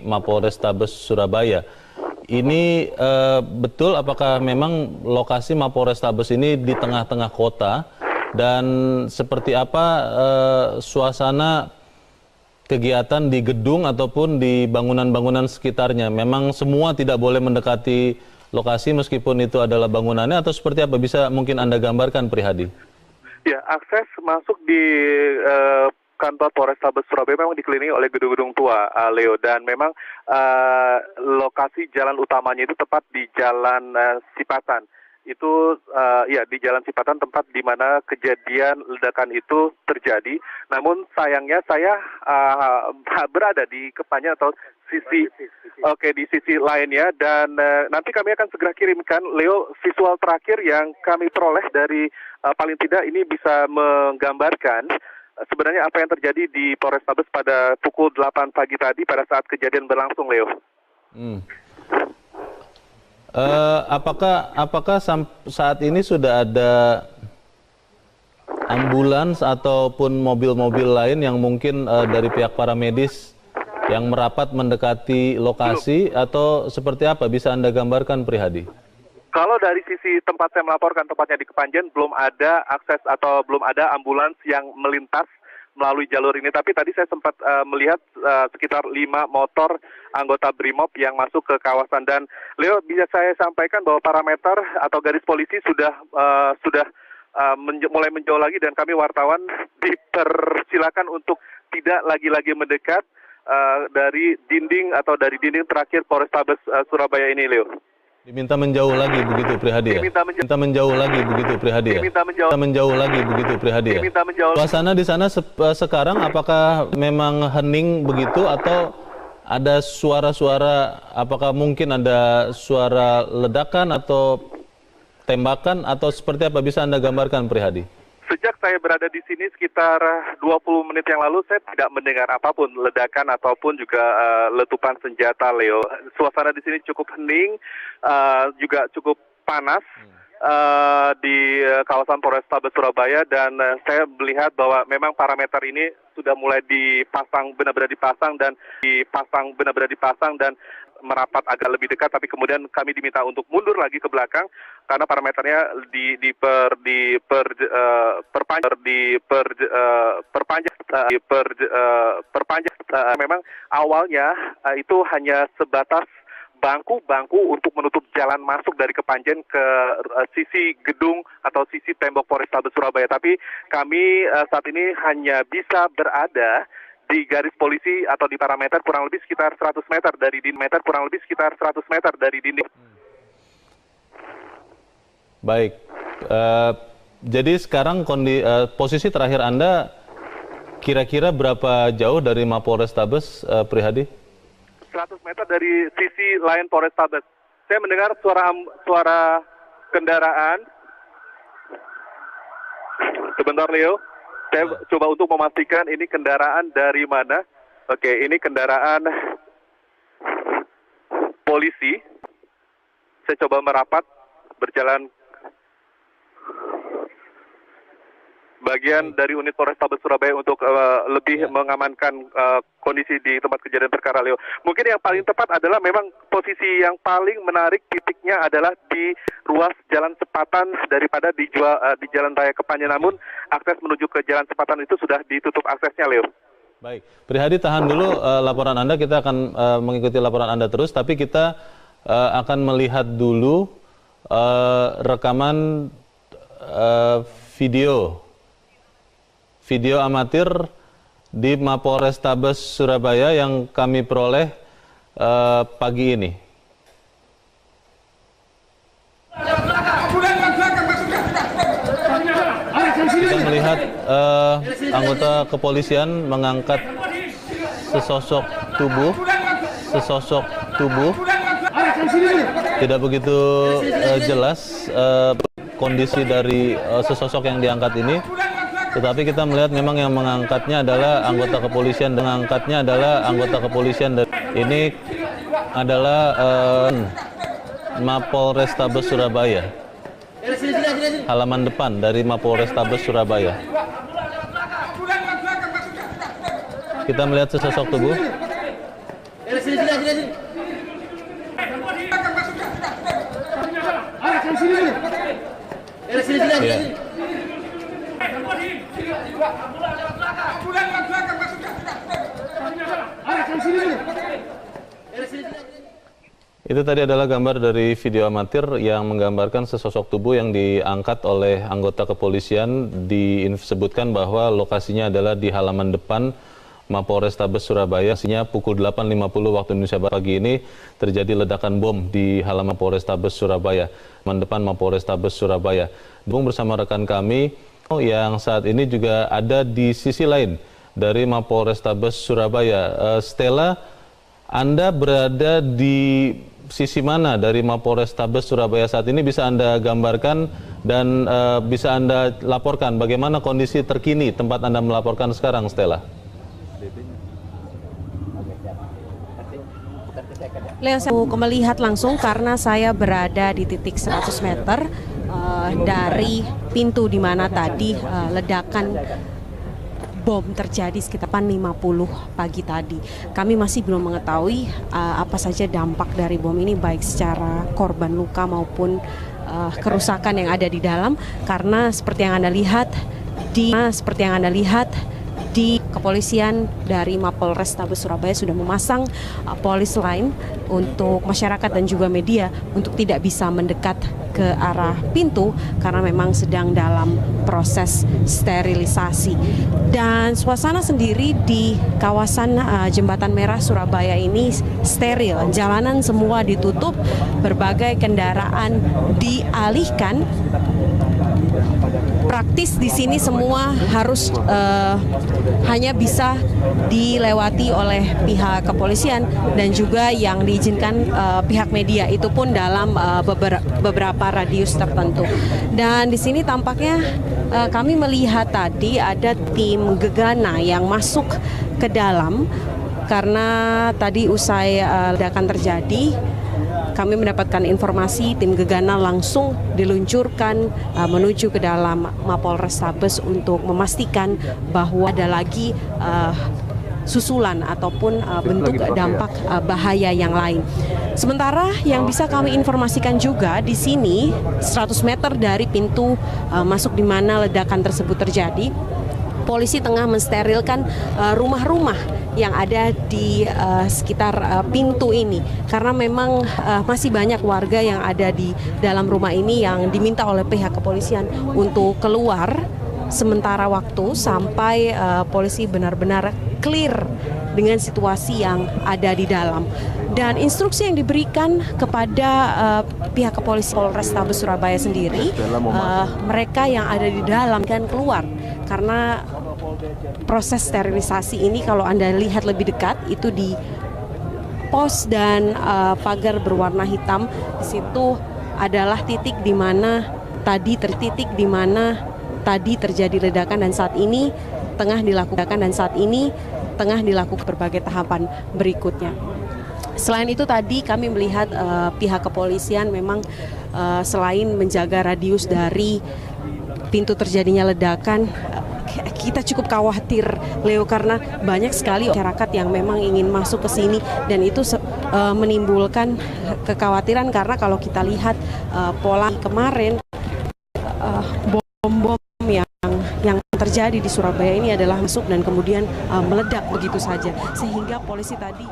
Mapolrestabes Surabaya. Ini betul apakah memang lokasi Mapolrestabes ini di tengah-tengah kota, dan seperti apa suasana kegiatan di gedung ataupun di bangunan-bangunan sekitarnya? Memang semua tidak boleh mendekati lokasi meskipun itu adalah bangunannya, atau seperti apa? Bisa mungkin Anda gambarkan, Prihadi? Ya, akses masuk di kantor Polrestabes Surabaya memang dikelilingi oleh gedung-gedung tua, Leo, dan memang lokasi jalan utamanya itu tepat di Jalan Sipatan. Itu ya di Jalan Sipatan, tempat di mana kejadian ledakan itu terjadi. Namun sayangnya saya berada di Kepanjen atau di sisi lainnya, dan nanti kami akan segera kirimkan, Leo, visual terakhir yang kami peroleh dari paling tidak ini bisa menggambarkan sebenarnya apa yang terjadi di Polrestabes pada pukul 8 pagi tadi pada saat kejadian berlangsung, Leo. Apakah saat ini sudah ada ambulans ataupun mobil-mobil lain yang mungkin dari pihak para medis yang merapat mendekati lokasi, atau seperti apa? Bisa Anda gambarkan, Prihadi? Kalau dari sisi tempat saya melaporkan, tempatnya di Kepanjen, belum ada akses atau belum ada ambulans yang melintas melalui jalur ini. Tapi tadi saya sempat melihat sekitar 5 motor anggota BRIMOB yang masuk ke kawasan. Dan Leo, bisa saya sampaikan bahwa parameter atau garis polisi sudah mulai menjauh lagi, dan kami wartawan dipersilakan untuk tidak lagi-lagi mendekat dari dinding terakhir Polrestabes Surabaya ini, Leo. Diminta menjauh lagi begitu, Prihadi, ya? Diminta menjauh lagi begitu, Prihadi, ya? Diminta menjauh lagi begitu, Prihadi, ya? Suasana di sana sekarang apakah memang hening begitu, atau ada suara-suara, apakah mungkin ada suara ledakan atau tembakan, atau seperti apa? Bisa Anda gambarkan, Prihadi? Sejak saya berada di sini sekitar 20 menit yang lalu, saya tidak mendengar apapun, ledakan ataupun juga letupan senjata, Leo. Suasana di sini cukup hening, juga cukup panas di kawasan Polrestabes Surabaya, dan saya melihat bahwa memang parameter ini sudah mulai benar-benar dipasang dan merapat agak lebih dekat, tapi kemudian kami diminta untuk mundur lagi ke belakang karena parameternya diperpanjang. Memang awalnya itu hanya sebatas bangku-bangku untuk menutup jalan masuk dari Kepanjen ke sisi gedung atau sisi tembok Polrestabes Surabaya. Tapi kami saat ini hanya bisa berada di garis polisi atau di parameter kurang lebih sekitar 100 meter dari dinding. Baik. Jadi sekarang posisi terakhir Anda kira-kira berapa jauh dari Mapolrestabes, Prihadi? 100 meter dari sisi lain Polrestabes. Saya mendengar suara kendaraan. Sebentar, Leo. Saya coba untuk memastikan ini kendaraan dari mana. Oke, ini kendaraan polisi. Saya coba merapat, berjalan bagian dari unit Polrestabes Surabaya untuk lebih mengamankan kondisi di tempat kejadian perkara, Leo. Mungkin yang paling tepat adalah memang posisi yang paling menarik titiknya adalah di ruas Jalan Sepatan daripada di Jalan Raya Kepanjen. Namun akses menuju ke Jalan Sepatan itu sudah ditutup aksesnya, Leo. Baik, Prihadi, tahan dulu laporan Anda. Kita akan mengikuti laporan Anda terus, tapi kita akan melihat dulu rekaman video amatir di Mapolrestabes Surabaya yang kami peroleh pagi ini. Kita melihat anggota kepolisian mengangkat sesosok tubuh. Tidak begitu jelas kondisi dari sesosok yang diangkat ini. Tetapi kita melihat memang yang mengangkatnya adalah anggota kepolisian. Ini adalah Mapolrestabes Surabaya. Halaman depan dari Mapolrestabes Surabaya. Kita melihat sesosok tubuh. Itu tadi adalah gambar dari video amatir yang menggambarkan sesosok tubuh yang diangkat oleh anggota kepolisian. Disebutkan bahwa lokasinya adalah di halaman depan Mapolrestabes Surabaya. Hasilnya pukul 8.50 waktu Indonesia Barat pagi ini terjadi ledakan bom di halaman Mapolrestabes Surabaya, halaman depan Mapolrestabes Surabaya. Dukung bersama rekan kami yang saat ini juga ada di sisi lain dari Mapolrestabes Surabaya. Stella, Anda berada di sisi mana dari Mapolrestabes Surabaya saat ini? Bisa Anda gambarkan dan bisa Anda laporkan bagaimana kondisi terkini tempat Anda melaporkan sekarang, Stella? Leo, saya mau melihat langsung karena saya berada di titik 100 meter dari pintu di mana tadi ledakan bom terjadi sekitar 50 pagi tadi. Kami masih belum mengetahui apa saja dampak dari bom ini, baik secara korban luka maupun kerusakan yang ada di dalam, karena seperti yang Anda lihat di kepolisian dari Mapolrestabes Surabaya sudah memasang polis line untuk masyarakat dan juga media untuk tidak bisa mendekat ke arah pintu karena memang sedang dalam proses sterilisasi. Dan suasana sendiri di kawasan Jembatan Merah Surabaya ini steril, jalanan semua ditutup, berbagai kendaraan dialihkan. Praktis di sini semua harus hanya bisa dilewati oleh pihak kepolisian dan juga yang diizinkan pihak media, itu pun dalam beberapa radius tertentu. Dan di sini tampaknya kami melihat tadi ada tim gegana yang masuk ke dalam karena tadi usai ledakan terjadi. Kami mendapatkan informasi tim gegana langsung diluncurkan menuju ke dalam Mapolrestabes untuk memastikan bahwa ada lagi susulan ataupun bentuk dampak bahaya yang lain. Sementara yang bisa kami informasikan juga di sini 100 meter dari pintu masuk di mana ledakan tersebut terjadi, polisi tengah mensterilkan rumah-rumah yang ada di sekitar pintu ini karena memang masih banyak warga yang ada di dalam rumah ini yang diminta oleh pihak kepolisian untuk keluar sementara waktu sampai polisi benar-benar clear dengan situasi yang ada di dalam. Dan instruksi yang diberikan kepada pihak kepolisian Polrestabes Surabaya sendiri, mereka yang ada di dalam kan keluar karena proses sterilisasi ini kalau Anda lihat lebih dekat itu di pos dan pagar berwarna hitam. Di situ adalah titik di mana tadi terjadi ledakan dan saat ini tengah dilakukan berbagai tahapan berikutnya. Selain itu tadi kami melihat pihak kepolisian memang selain menjaga radius dari pintu terjadinya ledakan, kita cukup khawatir, Leo, karena banyak sekali masyarakat yang memang ingin masuk ke sini dan itu menimbulkan kekhawatiran karena kalau kita lihat pola kemarin bom-bom yang terjadi di Surabaya ini adalah masuk dan kemudian meledak begitu saja, sehingga polisi tadi